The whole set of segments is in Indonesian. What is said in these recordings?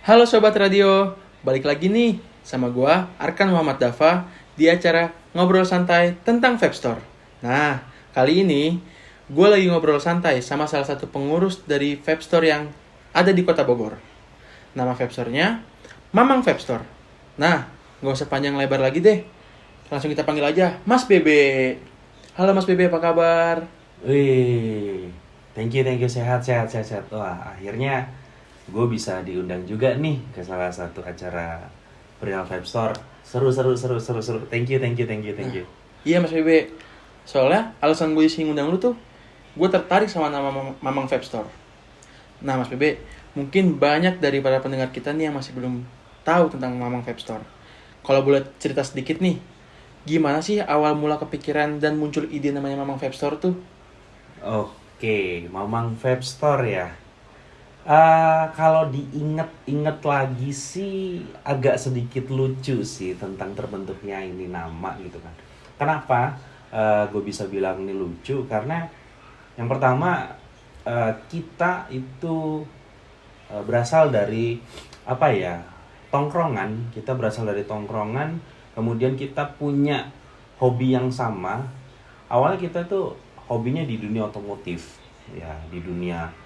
Halo Sobat Radio, balik lagi nih sama gua Arkan Muhammad Dafa di acara Ngobrol Santai tentang Vape Store. Nah, kali ini gua lagi ngobrol santai sama salah satu pengurus dari Vape Store yang ada di Kota Bogor. Nama Vape Store-nya Mamang Vape Store. Nah, gak usah panjang lebar lagi deh. Langsung kita panggil aja Mas Bebe. Halo Mas Bebe, apa kabar? Wih, thank you, sehat. Wah, akhirnya gue bisa diundang juga nih ke salah satu acara Perihal Vape Store. Seru. Thank you. Iya Mas Bebe, soalnya alasan gue sih ngundang lu tuh gue tertarik sama nama Mamang Vape Store. Nah Mas Bebe, mungkin banyak dari para pendengar kita nih yang masih belum tahu tentang Mamang Vape Store. Kalau boleh cerita sedikit nih, gimana sih awal mula kepikiran dan muncul ide namanya Mamang Vape Store tuh? Oke, Mamang Vape Store ya. Kalau diinget-inget lagi sih agak sedikit lucu sih tentang terbentuknya ini nama gitu kan. Kenapa gue bisa bilang ini lucu? Karena yang pertama kita itu berasal dari apa ya, tongkrongan. Kita berasal dari tongkrongan, kemudian kita punya hobi yang sama. Awalnya kita tuh hobinya di dunia otomotif, ya, di dunia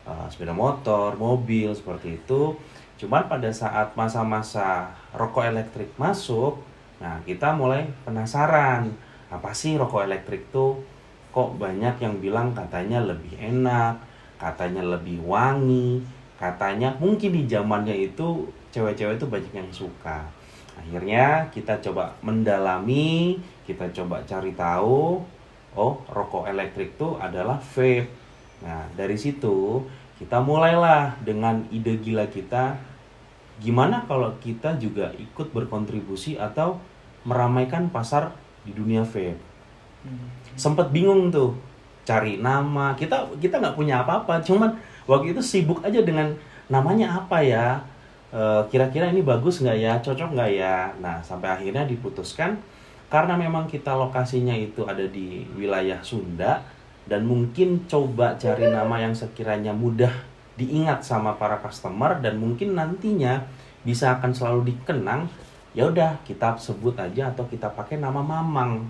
sepeda motor, mobil, seperti itu. Cuman pada saat masa-masa rokok elektrik masuk, nah kita mulai penasaran, apa sih rokok elektrik tuh? Kok banyak yang bilang katanya lebih enak, katanya lebih wangi, katanya mungkin di zamannya itu cewek-cewek itu banyak yang suka. Akhirnya kita coba mendalami, kita coba cari tahu, oh rokok elektrik tuh adalah vape. Nah dari situ kita mulailah dengan ide gila kita, gimana kalau kita juga ikut berkontribusi atau meramaikan pasar di dunia vape. Sempet bingung tuh cari nama, kita nggak punya apa-apa, cuman waktu itu sibuk aja dengan namanya apa ya. Kira-kira ini bagus nggak ya, cocok nggak ya. Nah sampai akhirnya diputuskan, karena memang kita lokasinya itu ada di wilayah Sunda, dan mungkin coba cari nama yang sekiranya mudah diingat sama para customer dan mungkin nantinya bisa akan selalu dikenang. Ya udah, kita sebut aja atau kita pakai nama Mamang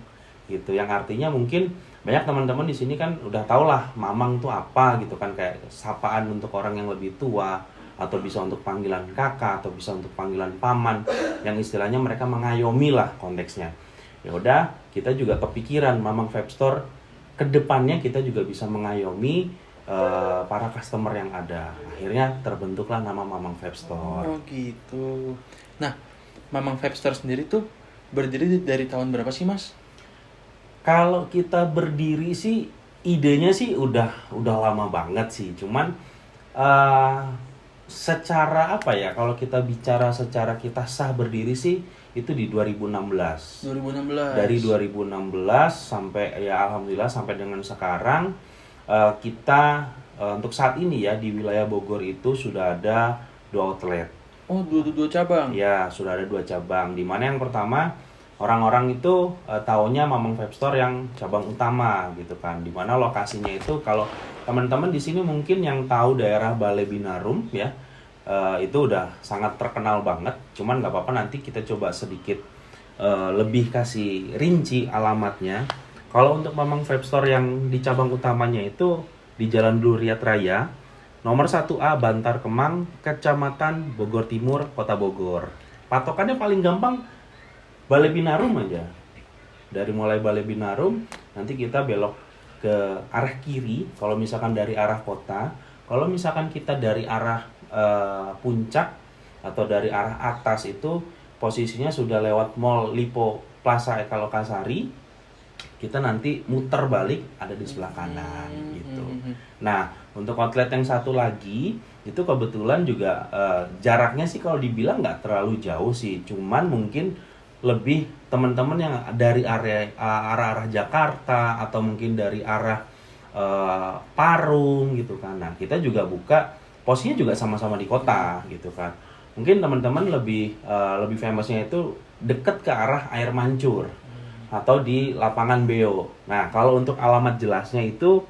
gitu, yang artinya mungkin banyak teman-teman di sini kan udah tau lah Mamang tuh apa gitu kan, kayak sapaan untuk orang yang lebih tua, atau bisa untuk panggilan kakak, atau bisa untuk panggilan paman, yang istilahnya mereka mengayomi lah konteksnya. Ya udah, kita juga kepikiran Mamang Vape Store kedepannya kita juga bisa mengayomi para customer yang ada. Akhirnya terbentuklah nama Mamang Vape Store. Oh gitu. Nah, Mamang Vape Store sendiri tuh berdiri dari tahun berapa sih Mas? Kalau kita berdiri sih idenya sih udah lama banget sih. Cuman secara apa ya, kalau kita bicara secara kita sah berdiri sih itu di 2016. 2016. Dari 2016 sampai ya alhamdulillah sampai dengan sekarang kita untuk saat ini ya di wilayah Bogor itu sudah ada 2 outlet. Oh, dua cabang. Ya, sudah ada 2 cabang. Di mana yang pertama orang-orang itu taunya Mamang Vape Store yang cabang utama gitu kan. Di mana lokasinya itu kalau teman-teman di sini mungkin yang tahu daerah Balai Binarum ya, itu udah sangat terkenal banget. Cuman nggak apa-apa, nanti kita coba sedikit lebih kasih rinci alamatnya. Kalau untuk Mamang Vape Store yang di cabang utamanya itu di Jalan Blue Riyad Raya, nomor 1A Bantar Kemang, Kecamatan Bogor Timur, Kota Bogor. Patokannya paling gampang Balai Binarum aja. Dari mulai Balai Binarum, nanti kita belok ke arah kiri kalau misalkan dari arah kota. Kalau misalkan kita dari arah puncak atau dari arah atas itu posisinya sudah lewat Mall Lipo Plaza Eka Lokasari, kita nanti muter balik ada di sebelah kanan gitu. Nah untuk outlet yang satu lagi itu kebetulan juga jaraknya sih kalau dibilang nggak terlalu jauh sih, cuman mungkin lebih teman-teman yang dari arah Jakarta atau mungkin dari arah Parung gitu kan. Nah kita juga buka posisinya juga sama-sama di kota gitu kan. Mungkin teman-teman lebih famousnya itu deket ke arah Air Mancur atau di Lapangan Beo. Nah kalau untuk alamat jelasnya itu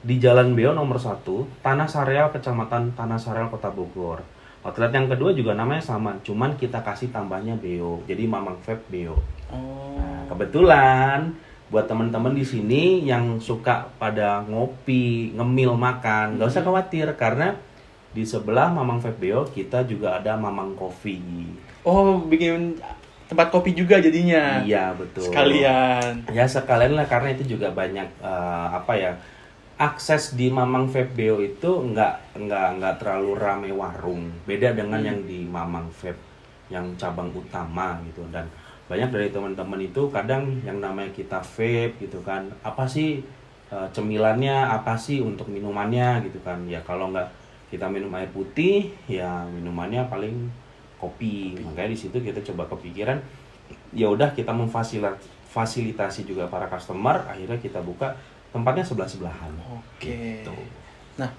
di Jalan Beo nomor 1, Tanah Sareal, Kecamatan Tanah Sareal, Kota Bogor. Outlet yang kedua juga namanya sama, cuman kita kasih tambahnya Beo. Jadi Mamang Vape Beo. Oh. Nah, kebetulan buat teman-teman di sini yang suka pada ngopi, ngemil, makan, nggak usah khawatir karena di sebelah Mamang Vape Beo kita juga ada Mamang Coffee. Oh, bikin tempat kopi juga jadinya. Iya, betul. Sekalian. Ya sekalian lah karena itu juga banyak akses di Mamang Vape Beo itu nggak terlalu rame warung. Beda dengan yang di Mamang Vape yang cabang utama gitu. Dan banyak dari teman-teman itu kadang yang namanya kita vape gitu kan. Apa sih cemilannya, apa sih untuk minumannya gitu kan. Ya kalau nggak kita minum air putih, ya minumannya paling kopi. Makanya di situ kita coba kepikiran ya udah kita memfasilitasi juga para customer, akhirnya kita buka tempatnya sebelah-sebelahan. Oke. Gitu. Nah,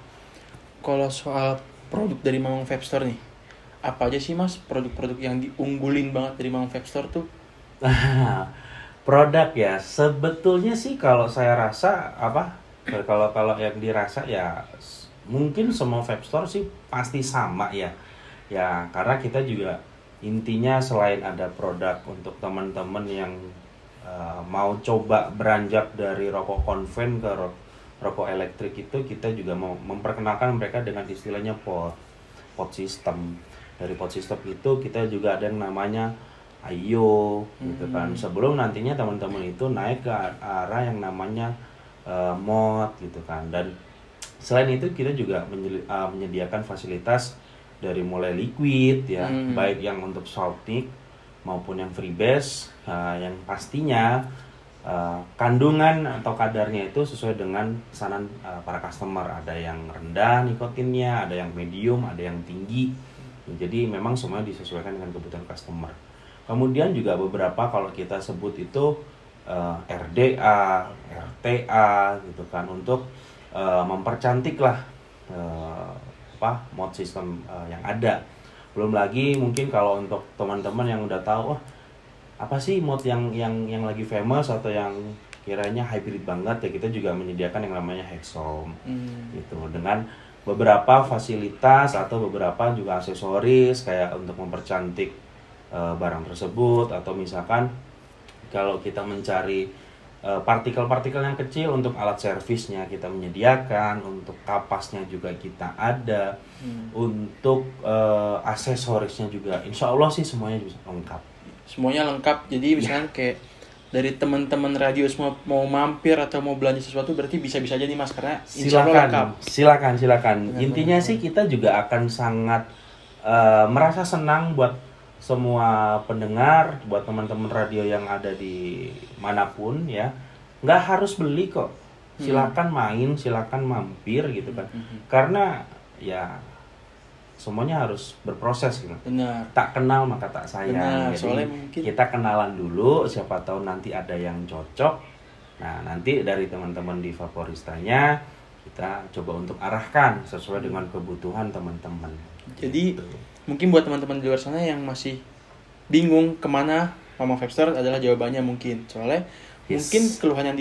kalau soal produk dari Mamang Vape Store nih, apa aja sih Mas produk-produk yang diunggulin banget dari Mamang Vape Store tuh? Produk ya, sebetulnya sih kalau saya rasa kalau yang dirasa ya mungkin semua vape store sih pasti sama ya. Ya, karena kita juga intinya selain ada produk untuk teman-teman yang mau coba beranjak dari rokok konven ke rokok elektrik itu, kita juga mau memperkenalkan mereka dengan istilahnya pot system. Dari pot system itu kita juga ada yang namanya Ayo gitu kan. Sebelum nantinya teman-teman itu naik ke arah yang namanya mod gitu kan. Dan selain itu kita juga menyediakan fasilitas dari mulai liquid ya, baik yang untuk Saltic maupun yang freebase, yang pastinya kandungan atau kadarnya itu sesuai dengan pesanan para customer. Ada yang rendah nikotinnya, ada yang medium, ada yang tinggi. Jadi memang semuanya disesuaikan dengan kebutuhan customer. Kemudian juga beberapa kalau kita sebut itu RDA, RTA gitu kan, untuk mempercantik lah mod system yang ada. Belum lagi mungkin kalau untuk teman-teman yang udah tahu apa sih mod yang lagi famous atau yang kiranya hybrid banget, ya kita juga menyediakan yang namanya Hexom gitu, dengan beberapa fasilitas atau beberapa juga aksesoris kayak untuk mempercantik barang tersebut, atau misalkan kalau kita mencari partikel-partikel yang kecil untuk alat servisnya kita menyediakan, untuk kapasnya juga kita ada, untuk aksesorisnya juga insya Allah sih semuanya bisa lengkap. Semuanya lengkap, jadi misalnya kayak dari teman-teman radio semua mau mampir atau mau belanja sesuatu berarti bisa-bisa aja nih Mas, karena insya Allah lengkap. Silakan. Intinya sih kita juga akan sangat merasa senang buat semua pendengar, buat teman-teman radio yang ada di manapun ya. Nggak harus beli kok, silakan main, silakan mampir gitu kan. Karena ya semuanya harus berproses gitu. Benar. Tak kenal maka tak sayang. Benar, Jadi soalnya mungkin kita kenalan dulu, siapa tahu nanti ada yang cocok. Nah, nanti dari teman-teman di Vaporistanya kita coba untuk arahkan sesuai dengan kebutuhan teman-teman. Jadi gitu. Mungkin buat teman-teman di luar sana yang masih bingung kemana Mamang Vape Store adalah jawabannya mungkin. Soalnya mungkin keluhan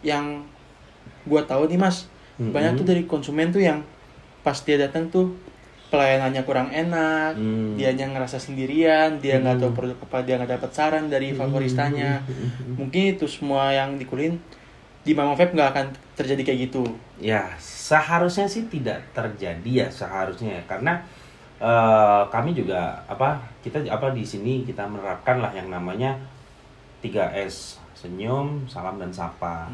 yang gua tahu nih Mas, banyak tuh dari konsumen tuh yang pas dia datang tuh pelayanannya kurang enak, dianya ngerasa sendirian, dia nggak tahu produk apa, dia nggak dapat saran dari Vaporistanya. Mungkin itu semua yang dikulin di Mamang Vape nggak akan terjadi kayak gitu. Ya, seharusnya sih tidak terjadi ya, seharusnya ya. Karena kami juga kita di sini kita menerapkan lah yang namanya 3S, senyum, salam, dan sapa.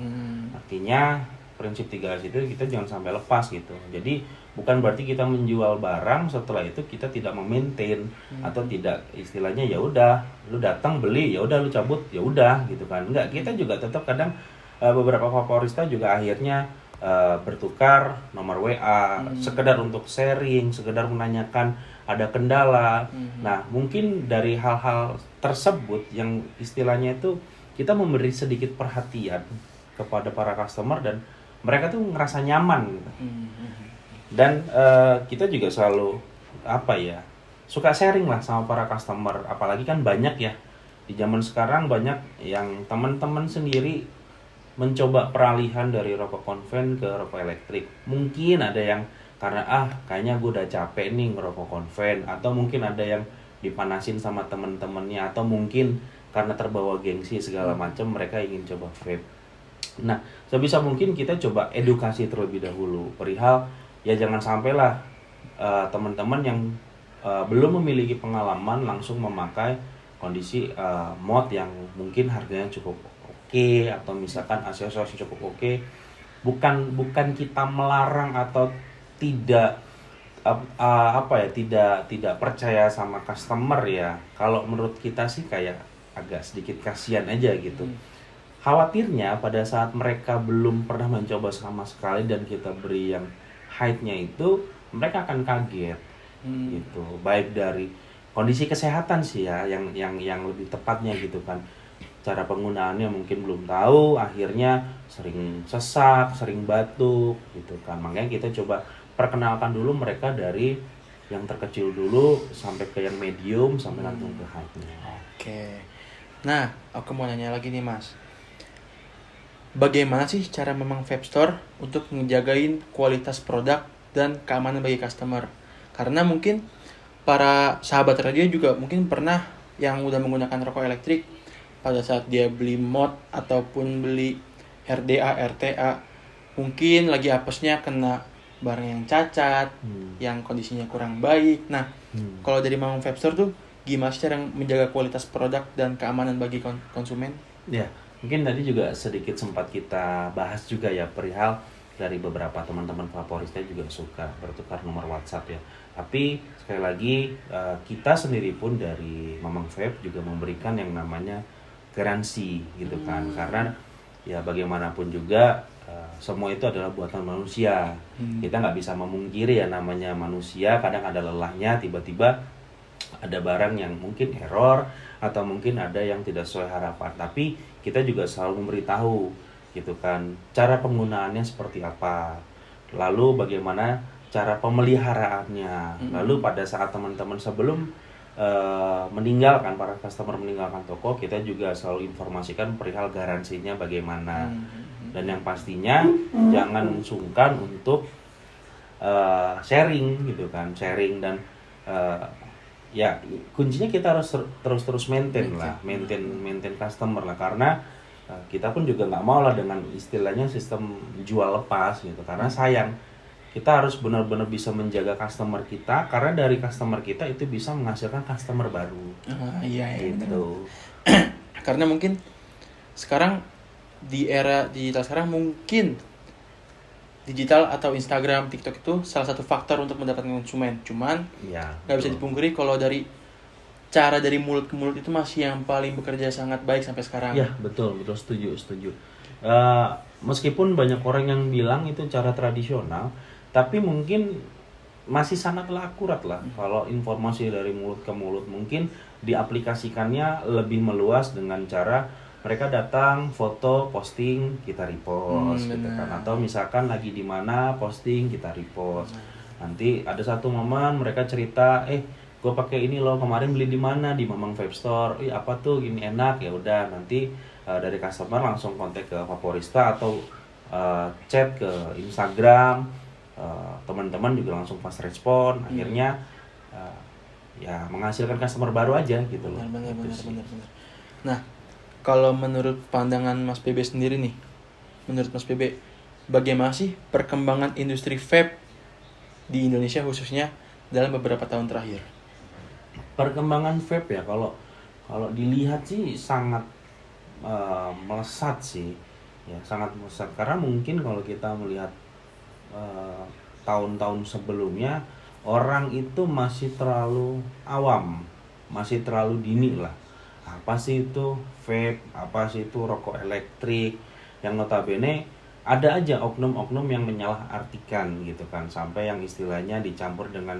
Artinya prinsip 3S itu kita jangan sampai lepas gitu. Jadi bukan berarti kita menjual barang setelah itu kita tidak memaintain atau tidak, istilahnya ya udah lu datang beli ya udah lu cabut ya udah gitu kan. Enggak, kita juga tetap kadang beberapa Vaporista juga akhirnya bertukar nomor WA, sekedar untuk sharing, sekedar menanyakan ada kendala. Nah, mungkin dari hal-hal tersebut yang istilahnya itu kita memberi sedikit perhatian kepada para customer dan mereka tuh ngerasa nyaman gitu. Dan kita juga selalu suka sharing lah sama para customer, apalagi kan banyak ya di zaman sekarang banyak yang teman-teman sendiri mencoba peralihan dari rokok konven ke rokok elektrik. Mungkin ada yang karena kayaknya gue udah capek nih ngerokok konven, atau mungkin ada yang dipanasin sama temen-temennya, atau mungkin karena terbawa gengsi segala macam mereka ingin coba vape. Nah, sebisa mungkin kita coba edukasi terlebih dahulu perihal ya jangan sampailah teman-teman yang belum memiliki pengalaman langsung memakai kondisi mod yang mungkin harganya cukup oke, atau misalkan aksesoris cukup oke. Bukan kita melarang atau tidak tidak percaya sama customer ya. Kalau menurut kita sih kayak agak sedikit kasihan aja gitu. Khawatirnya pada saat mereka belum pernah mencoba sama sekali dan kita beri yang height-nya itu, mereka akan kaget gitu. Baik dari kondisi kesehatan sih ya, yang lebih tepatnya gitu kan. Cara penggunaannya mungkin belum tahu, akhirnya sering sesak, sering batuk gitu kan. Makanya kita coba perkenalkan dulu mereka dari yang terkecil dulu sampai ke yang medium sampai langsung ke high-nya. Oke. Nah, aku mau nanya lagi nih Mas. Bagaimana sih cara memang vape store untuk ngejagain kualitas produk dan keamanan bagi customer? Karena mungkin para sahabat radio juga mungkin pernah yang udah menggunakan rokok elektrik pada saat dia beli mod ataupun beli RDA, RTA, mungkin lagi apesnya kena barang yang cacat, yang kondisinya kurang baik. Nah, kalau dari Mamang Vape Store tuh gimana sih cara menjaga kualitas produk dan keamanan bagi konsumen? Ya, mungkin tadi juga sedikit sempat kita bahas juga ya perihal dari beberapa teman-teman vaporista juga suka bertukar nomor WhatsApp ya. Tapi sekali lagi kita sendiri pun dari Mamang Vape juga memberikan yang namanya garansi gitu kan. Karena ya bagaimanapun juga semua itu adalah buatan manusia. Kita nggak bisa memungkiri ya namanya manusia, kadang ada lelahnya, tiba-tiba ada barang yang mungkin error atau mungkin ada yang tidak sesuai harapan. Tapi kita juga selalu memberitahu gitu kan cara penggunaannya seperti apa, lalu bagaimana cara pemeliharaannya. Lalu pada saat teman-teman sebelum meninggalkan, para customer meninggalkan toko, kita juga selalu informasikan perihal garansinya bagaimana. Dan yang pastinya jangan sungkan untuk sharing gitu kan, sharing dan ya kuncinya kita harus terus maintain customer lah, karena kita pun juga nggak mau lah dengan istilahnya sistem jual lepas gitu, karena sayang. Kita harus benar-benar bisa menjaga customer kita, karena dari customer kita itu bisa menghasilkan customer baru. Iya Gitu. Karena mungkin sekarang di era digital sekarang mungkin digital atau Instagram, TikTok itu salah satu faktor untuk mendapatkan konsumen. Cuman nggak bisa dipungkiri kalau dari cara dari mulut ke mulut itu masih yang paling bekerja sangat baik sampai sekarang. Ya betul setuju. Meskipun banyak orang yang bilang itu cara tradisional, tapi mungkin masih sangatlah akurat lah. Kalau informasi dari mulut ke mulut mungkin diaplikasikannya lebih meluas dengan cara mereka datang, foto, posting, kita repost gitu kan. Atau misalkan lagi di mana posting, kita repost. Nanti ada satu momen mereka cerita, gue pakai ini loh, kemarin beli di mana, di Mamang Vape Store. Apa tuh, gini enak. Ya udah, nanti dari customer langsung kontak ke Vaporista atau chat ke Instagram. Teman-teman juga langsung fast respon. Akhirnya ya menghasilkan customer baru aja gitu loh. Benar. Nah, kalau menurut pandangan Mas PB sendiri nih, menurut Mas PB, bagaimana sih perkembangan industri vape di Indonesia khususnya dalam beberapa tahun terakhir? Perkembangan vape ya, kalau dilihat sih sangat melesat sih, ya sangat melesat. Karena mungkin kalau kita melihat tahun-tahun sebelumnya, orang itu masih terlalu awam, masih terlalu dini lah. Apa sih itu vape, apa sih itu rokok elektrik, yang notabene ada aja oknum-oknum yang menyalahartikan gitu kan, sampai yang istilahnya dicampur dengan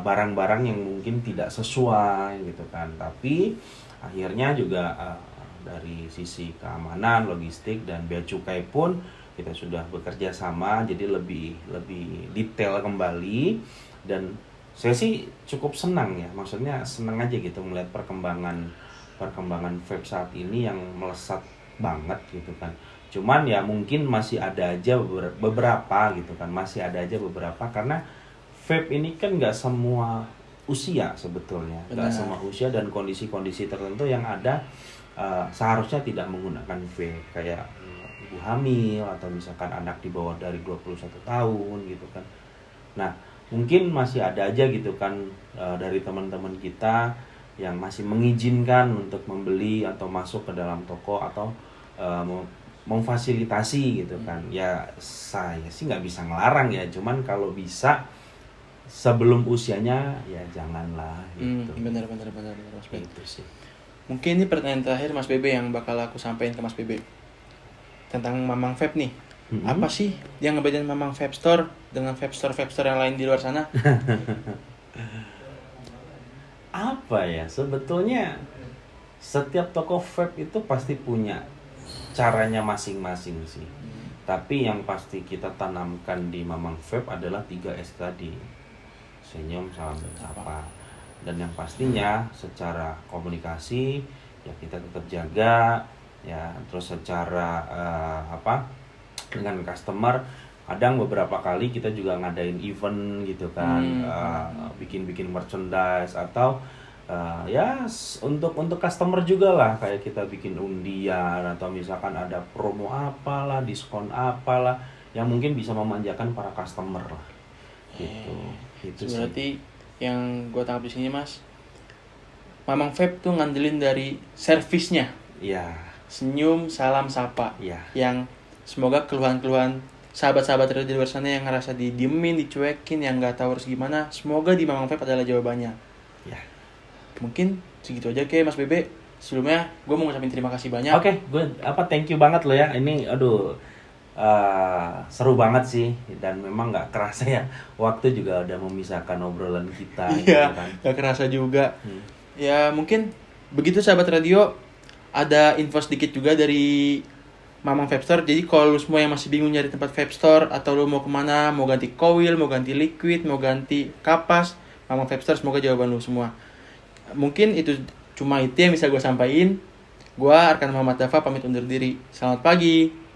barang-barang yang mungkin tidak sesuai gitu kan. Tapi akhirnya juga dari sisi keamanan, logistik, dan bea cukai pun kita sudah bekerja sama, jadi lebih detail kembali. Dan saya sih cukup senang ya, maksudnya senang aja gitu melihat perkembangan vape saat ini yang melesat banget gitu kan. Cuman ya mungkin masih ada aja beberapa gitu kan, masih ada aja beberapa karena vape ini kan nggak semua usia sebetulnya, nggak Benar. semua usia dan kondisi-kondisi tertentu yang ada seharusnya tidak menggunakan vape kayak ibu hamil atau misalkan anak di bawah dari 21 tahun gitu kan. Nah, mungkin masih ada aja gitu kan dari teman-teman kita yang masih mengizinkan untuk membeli atau masuk ke dalam toko atau memfasilitasi gitu kan. Ya saya sih nggak bisa ngelarang ya, cuman kalau bisa sebelum usianya ya janganlah gitu. Benar Mas Bebe. Itu sih. Mungkin ini pertanyaan terakhir Mas Bebe yang bakal aku sampaikan ke Mas Bebe tentang Mamang Vape nih. Apa sih yang ngebedain Mamang Vape Store dengan vape store yang lain di luar sana? Apa ya, sebetulnya setiap toko vape itu pasti punya caranya masing-masing sih. Tapi yang pasti kita tanamkan di Mamang Vape adalah 3S tadi. Senyum, salam, dan sapa. Dan yang pastinya secara komunikasi ya kita tetap jaga ya, terus secara dengan customer kadang beberapa kali kita juga ngadain event gitu kan, bikin merchandise atau untuk customer juga lah, kayak kita bikin undian atau misalkan ada promo apalah, diskon apalah yang mungkin bisa memanjakan para customer lah gitu. Itu Berarti yang gue tangkap di sini Mas, Mamang Vape tuh ngandelin dari servisnya. Iya. Senyum, salam, sapa. Iya. Yang semoga keluhan-keluhan sahabat-sahabat radio di luar sana yang ngerasa didiemin, dicuekin, yang nggak tahu harus gimana, semoga di Mamang Vape adalah jawabannya. Ya. Mungkin segitu aja Mas Bebe. Sebelumnya gue mau ngucapin terima kasih banyak. Oke, gue thank you banget lo ya. Ini seru banget sih, dan memang nggak kerasa ya, waktu juga udah memisahkan obrolan kita. Iya, gitu kan. nggak kerasa juga. Ya mungkin begitu sahabat radio. Ada info sedikit juga dari Mamang Vape Store. Jadi kalau lu semua yang masih bingung nyari tempat vape store atau lu mau kemana, mau ganti coil, mau ganti liquid, mau ganti kapas, Mamang Vape Store semoga jawaban lu semua. Mungkin itu cuma itu yang bisa gue sampaikan. Gue Arkan Muhammad Dafa pamit undur diri. Selamat pagi.